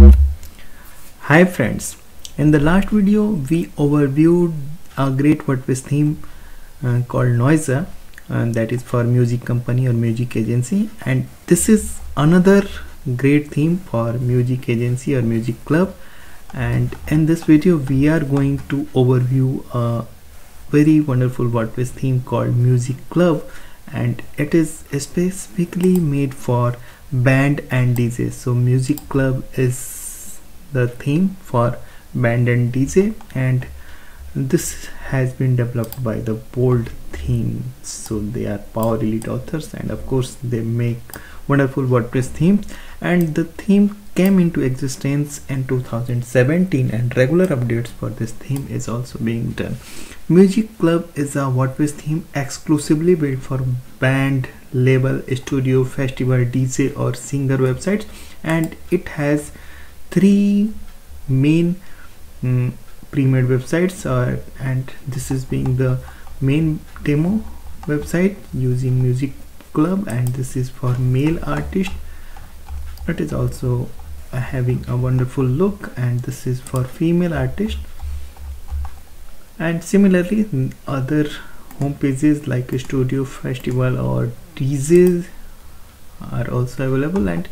Hi friends, in the last video we overviewed a great WordPress theme called Noiser, that is for music company or music agency, and this is another great theme for music agency or music club. And in this video we are going to overview a very wonderful WordPress theme called Music Club, and it is specifically made for band and DJ. So Music Club is the theme for band and DJ, and this has been developed by the Bold Theme. So they are Power Elite authors, and of course they make wonderful WordPress themes, and the theme came into existence in 2017 and regular updates for this theme is also being done. Music Club is a WordPress theme exclusively built for band, label, studio, festival, DJ or singer websites, and it has three main pre-made websites, and this is being the main demo website using Music Club, and this is for male artist. It is also having a wonderful look, and this is for female artist. And similarly other home pages like studio, festival or DJs are also available, and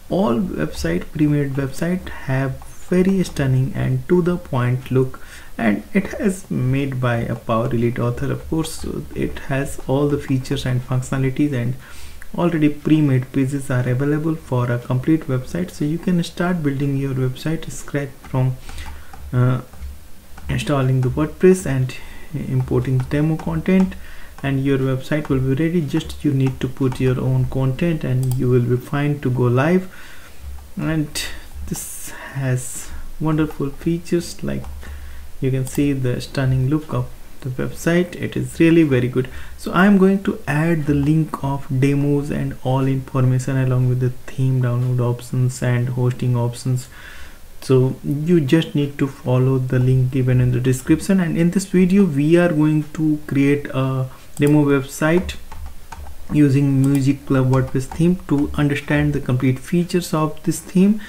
all pre-made website have very stunning and to the point look, and it has made by a Power Elite author. Of course, so it has all the features and functionalities, and already pre-made pages are available for a complete website. So you can start building your website scratch from installing the WordPress and importing the demo content, and your website will be ready. Just you need to put your own content and you will be fine to go live. And this has wonderful features, like you can see the stunning look of the website. It is really very good. So I am going to add the link of demos and all information along with the theme download options and hosting options. So you just need to follow the link given in the description. And in this video we are going to create a demo website using Music Club WordPress theme to understand the complete features of this theme,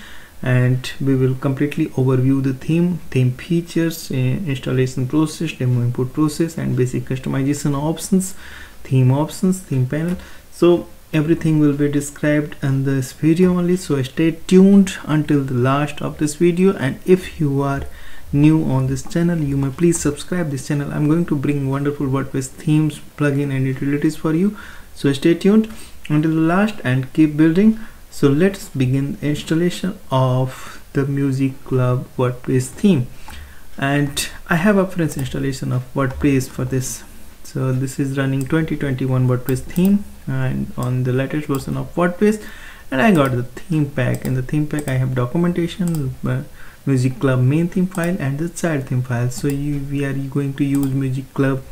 and we will completely overview the theme features, installation process, demo input process, and basic customization options, theme panel. So everything will be described in this video only, so stay tuned until the last of this video. And if you are new on this channel, you may please subscribe this channel. I'm going to bring wonderful WordPress themes, plugin and utilities for you, so stay tuned until the last and keep building. So let's begin installation of the Music Club WordPress theme, and I have a reference installation of WordPress for this. So this is running 2021 WordPress theme and on the latest version of WordPress, and I got the theme pack. In the theme pack I have documentation, Music Club main theme file and the child theme file. So we are going to use Music Club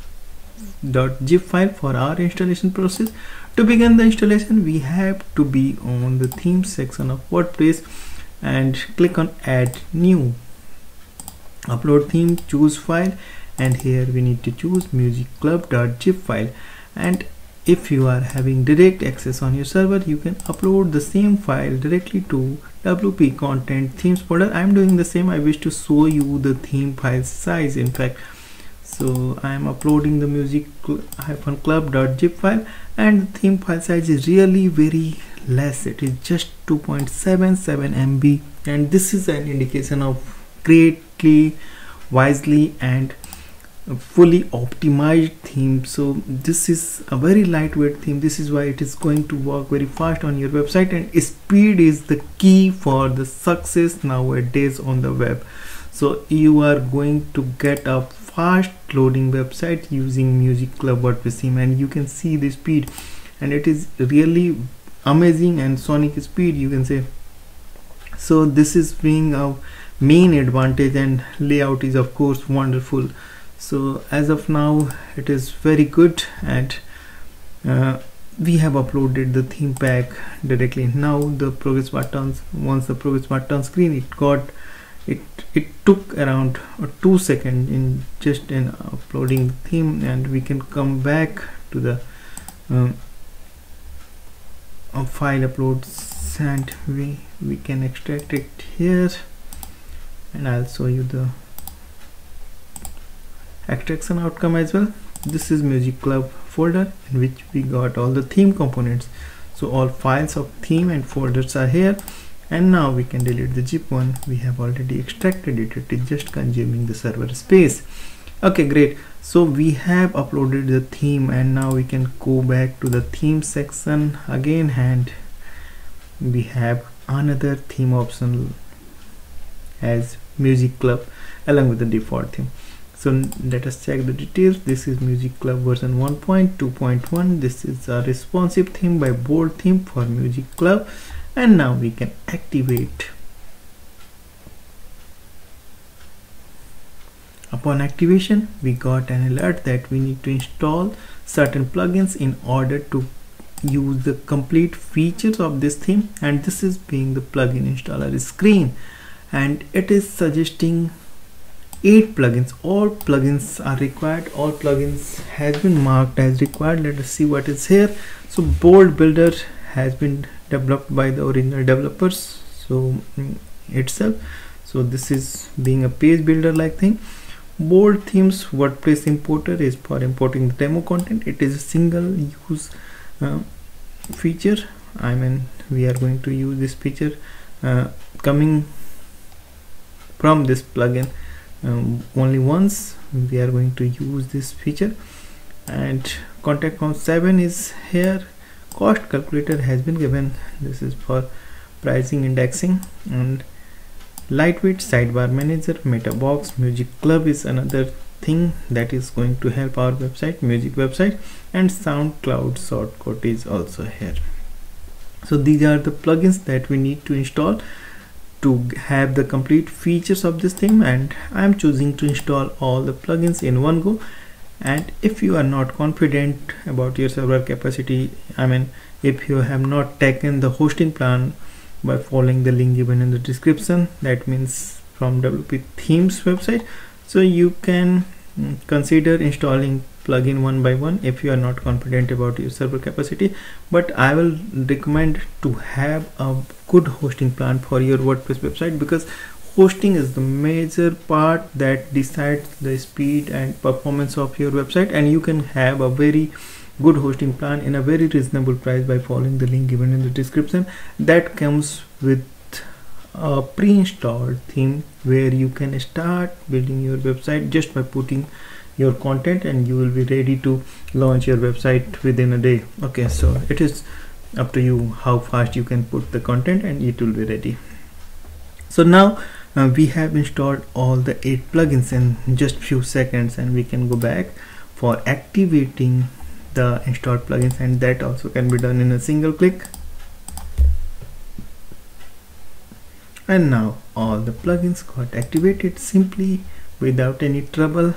.zip file for our installation process. To begin the installation, we have to be on the theme section of WordPress and click on add new, upload theme, choose file, and here we need to choose Music Club .zip file. And if you are having direct access on your server, you can upload the same file directly to WP content themes folder. I'm doing the same. I wish to show you the theme file size, in fact. So I am uploading the music-club.zip file, and the theme file size is really very less. It is just 2.77 MB, and this is an indication of greatly, wisely and fully optimized theme. So this is a very lightweight theme. This is why it is going to work very fast on your website, and speed is the key for the success nowadays on the web. So you are going to get a fast loading website using Music Club WordPress theme, and you can see the speed, and it is really amazing and sonic speed, you can say. So this is being a main advantage, and layout is of course wonderful. So as of now it is very good, and we have uploaded the theme pack directly. Now the progress buttons, once the progress button screen, it took around 2 seconds in just in uploading the theme, and we can come back to the file uploads plugins, and we can extract it here, and I'll show you the extraction outcome as well. This is MusicClub folder in which we got all the theme components, so all files of theme and folders are here. And now we can delete the zip one. We have already extracted it. It is just consuming the server space. Okay, great. So we have uploaded the theme, and now we can go back to the theme section again, and we have another theme option as MusicClub along with the default theme. So let us check the details. This is MusicClub version 1.2.1. This is a responsive theme by Bold Theme for MusicClub, and now we can activate. Upon activation, we got an alert that we need to install certain plugins in order to use the complete features of this theme, and this is being the plugin installer screen, and it is suggesting 8 plugins. All plugins are required. All plugins has been marked as required. Let us see what is here. So Bold Builder has been developed by the original developers itself. So this is being a page builder like thing. Bold Themes WordPress importer is for importing the demo content. It is a single use feature. I mean, we are going to use this feature coming from this plugin only once. We are going to use this feature. And contact form 7 is here. Cost calculator has been given. This is for pricing, indexing, and lightweight sidebar manager, meta box. MusicClub is another thing that is going to help our website, music website, and SoundCloud shortcut is also here. So these are the plugins that we need to install to have the complete features of this theme, and I am choosing to install all the plugins in one go. And if you are not confident about your server capacity, I mean, if you have not taken the hosting plan by following the link given in the description, that means from WP Themes website, so you can consider installing plugin one by one if you are not confident about your server capacity. But I will recommend to have a good hosting plan for your WordPress website, because hosting is the major part that decides the speed and performance of your website, and you can have a very good hosting plan in a very reasonable price by following the link given in the description. That comes with a pre-installed theme where you can start building your website just by putting your content, and you will be ready to launch your website within a day. Okay, so it is up to you how fast you can put the content and it will be ready. So now we have installed all the 8 plugins in just few seconds, and we can go back for activating the installed plugins, and that also can be done in a single click. And now all the plugins got activated simply without any trouble.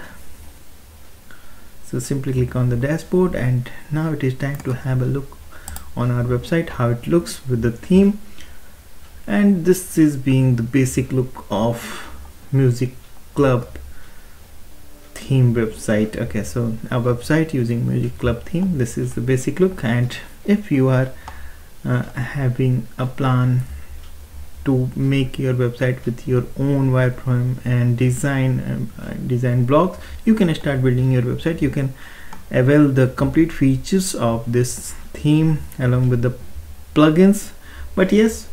So simply click on the dashboard, and now it is time to have a look on our website how it looks with the theme. And this is being the basic look of MusicClub theme website. Okay, so our website using MusicClub theme, this is the basic look. And if you are having a plan to make your website with your own wireframe and design blocks, you can start building your website. You can avail the complete features of this theme along with the plugins. But yes,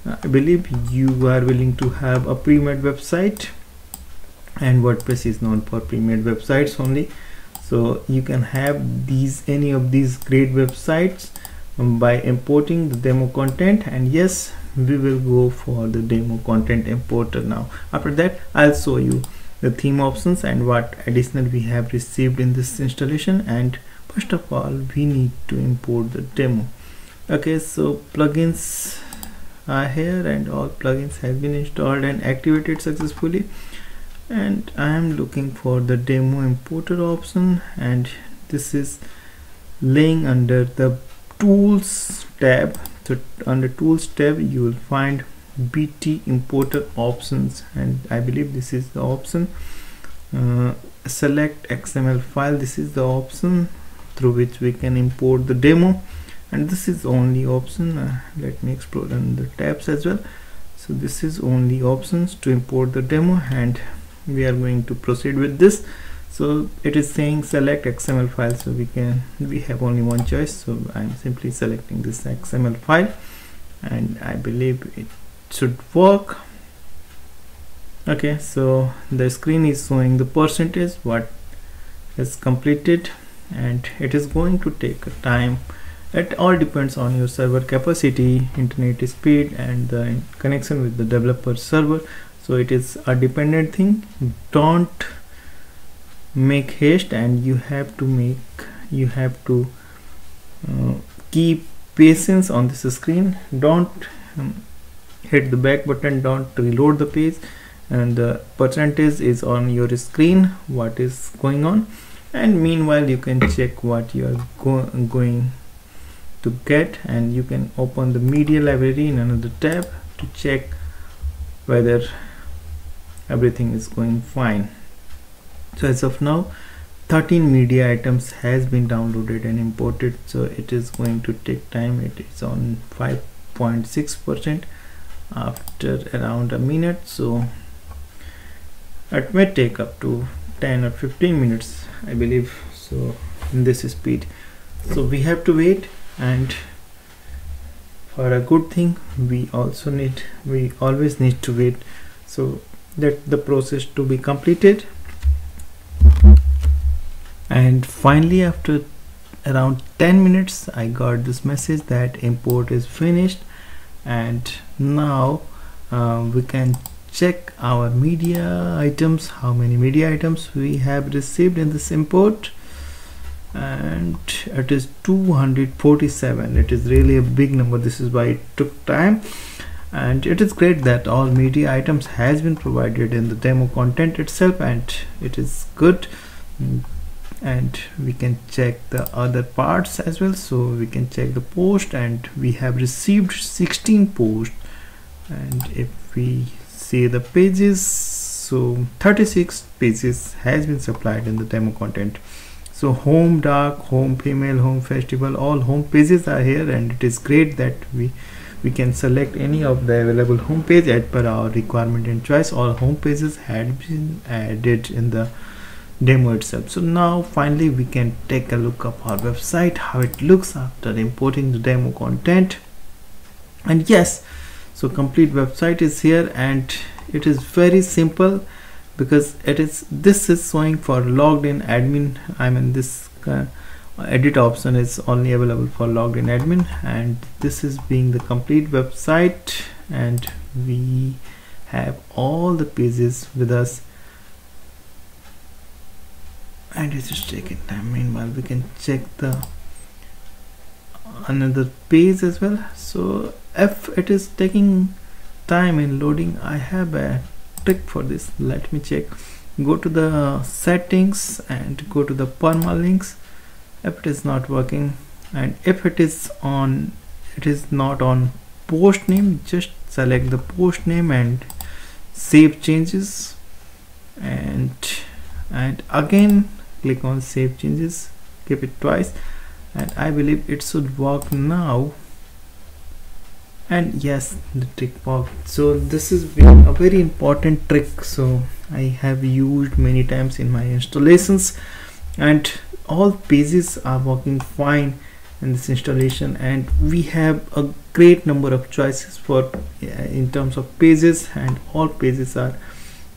I believe you are willing to have a pre-made website, and WordPress is known for pre-made websites only. So you can have any of these great websites by importing the demo content. And yes, we will go for the demo content importer now. After that, I'll show you the theme options and what additional we have received in this installation. And first of all, we need to import the demo. Okay, so plugins are here, and all plugins have been installed and activated successfully. And I am looking for the demo importer option, and this is laying under the tools tab. So under tools tab you will find BT importer options, and I believe this is the option. Select XML file, this is the option through which we can import the demo. and this is only option. Let me explore in the tabs as well. So this is only options to import the demo, and we are going to proceed with this. So it is saying select XML file, so we have only one choice, so I'm simply selecting this XML file, and I believe it should work. Okay, so the screen is showing the percentage what is completed, and it is going to take a time. It all depends on your server capacity, internet speed, and the connection with the developer server. So it is a dependent thing. Don't make haste, and you have to keep patience on this screen. Don't hit the back button, don't reload the page, and the percentage is on your screen what is going on. And meanwhile you can check what you are going to get, and you can open the media library in another tab to check whether everything is going fine. So as of now 13 media items has been downloaded and imported, so it is going to take time. It is on 5.6% after around a minute, so it may take up to 10 or 15 minutes I believe, so in this speed. So we have to wait, and for a good thing we always need to wait, so let the process to be completed. And finally after around 10 minutes I got this message that import is finished, and now we can check our media items, how many media items we have received in this import, and it is 247. It is really a big number, this is why it took time. And it is great that all media items has been provided in the demo content itself, and it is good. And we can check the other parts as well, so we can check the post, and we have received 16 posts. And if we see the pages, so 36 pages has been supplied in the demo content. So home dark, home female, home festival, all home pages are here, and it is great that we can select any of the available home page as per our requirement and choice. All home pages had been added in the demo itself. So now finally we can take a look of our website, how it looks after importing the demo content. And yes, so complete website is here, and it is very simple because this is showing for logged in admin. I mean this edit option is only available for logged in admin, and this is being the complete website, and we have all the pages with us, and it is taking time. Meanwhile we can check the another page as well. So if it is taking time in loading, I have a trick for this. Let me check. Go to the settings and go to the permalinks. If it is not working, and if it is not on post name, just select the post name and save changes, and again click on save changes, keep it twice, and I believe it should work now. And yes, the trick worked. So this is a very important trick, so I have used many times in my installations, and all pages are working fine in this installation, and we have a great number of choices for in terms of pages, and all pages are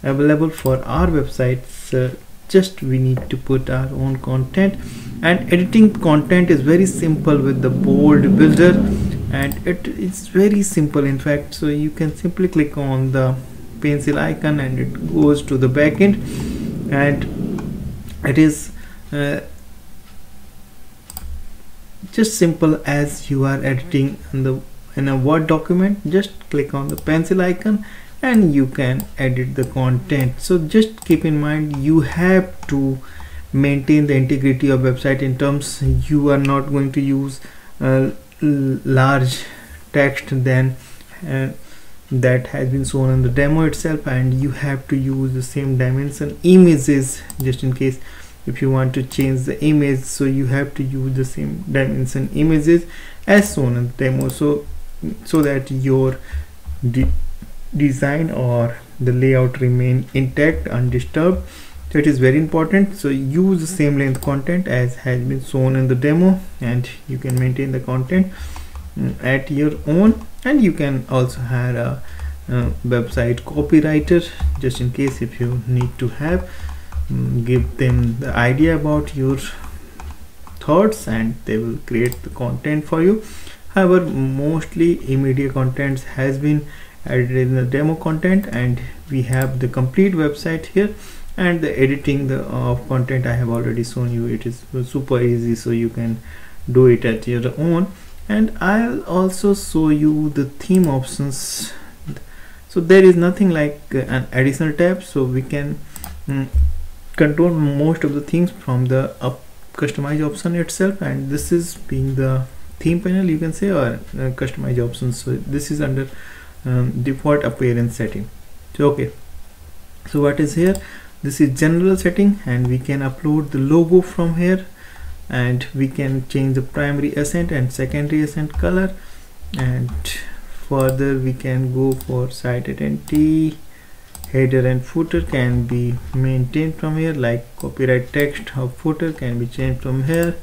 available for our websites. Just we need to put our own content, and editing content is very simple with the bold builder, and it is very simple in fact. So you can simply click on the pencil icon and it goes to the backend, and it is just simple as you are editing in a Word document. Just click on the pencil icon and you can edit the content. So just keep in mind, you have to maintain the integrity of website in terms you are not going to use large text than that has been shown in the demo itself, and you have to use the same dimension images just in case if you want to change the image. So you have to use the same dimension images, as shown in the demo, so that your design or the layout remain intact, undisturbed. So it is very important. So use the same length content as has been shown in the demo, and you can maintain the content at your own. And you can also hire a website copywriter, just in case if you need to have, give them the idea about your thoughts and they will create the content for you. However, mostly immediate contents has been added in the demo content, and we have the complete website here. And the editing of content I have already shown you. It is super easy, so you can do it at your own. And I'll also show you the theme options. So there is nothing like an additional tab, so we can control most of the things from the customize option itself. And this is being the theme panel, you can say, or customize options. So this is under default appearance setting. So okay, so what is here? This is general setting, and we can upload the logo from here, and we can change the primary accent and secondary accent color. And further we can go for site identity, header and footer can be maintained from here, like copyright text of footer can be changed from here.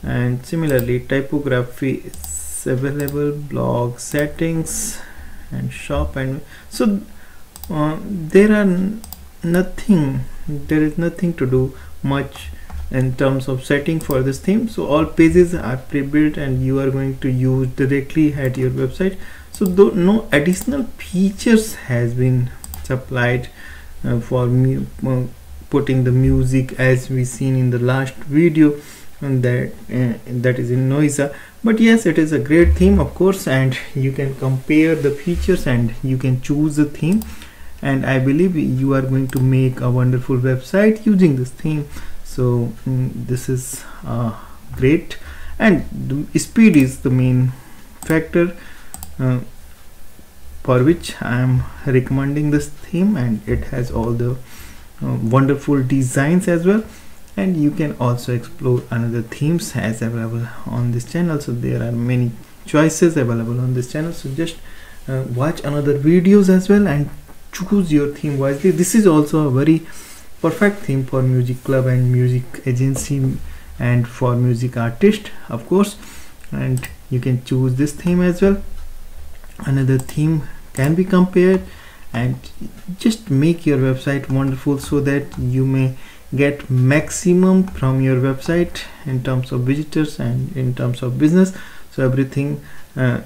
And similarly typography is available, blog settings and shop. And so there is nothing to do much in terms of setting for this theme. So all pages are pre-built and you are going to use directly at your website. So though no additional features has been supplied for putting the music as we seen in the last video, and that is in Noisa. But yes, it is a great theme, of course, and you can compare the features and you can choose the theme. And I believe you are going to make a wonderful website using this theme. So this is great, and the speed is the main factor for which I am recommending this theme. And it has all the wonderful designs as well. And you can also explore another themes as available on this channel. So there are many choices available on this channel. So just watch another videos as well and choose your theme wisely. This is also a very perfect theme for music club and music agency and for music artist, of course. And you can choose this theme as well. Another theme can be compared, and just make your website wonderful so that you may get maximum from your website in terms of visitors and in terms of business. So everything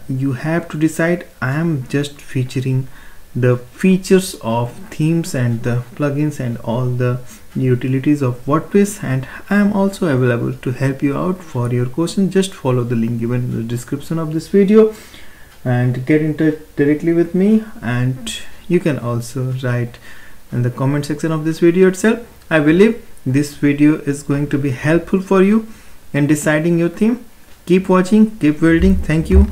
you have to decide. I am just featuring the features of themes and the plugins and all the utilities of WordPress, and I am also available to help you out for your questions. Just follow the link given in the description of this video and get in touch directly with me. And you can also write in the comment section of this video itself. I believe this video is going to be helpful for you in deciding your theme. Keep watching, keep building. Thank you.